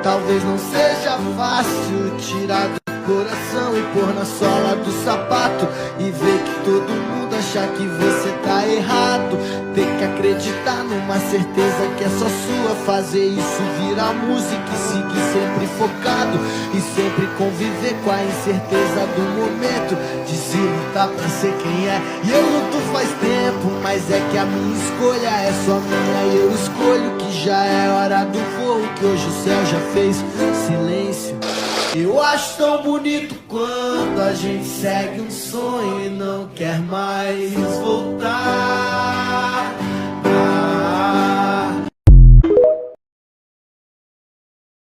Talvez não seja fácil tirar do coração e pôr na sola do sapato e ver que todo mundo acha que você tá errado. Ter que acreditar numa certeza que é só sua, fazer isso virar música e seguir sempre focado e sempre conviver com a incerteza do momento de se lutar pra ser quem é. E eu luto faz tempo, mas é que a minha escolha é só minha e eu escolho que já é hora do voo, que hoje o céu já fez silêncio. Eu acho tão bonito quando a gente segue um sonho e não quer mais voltar.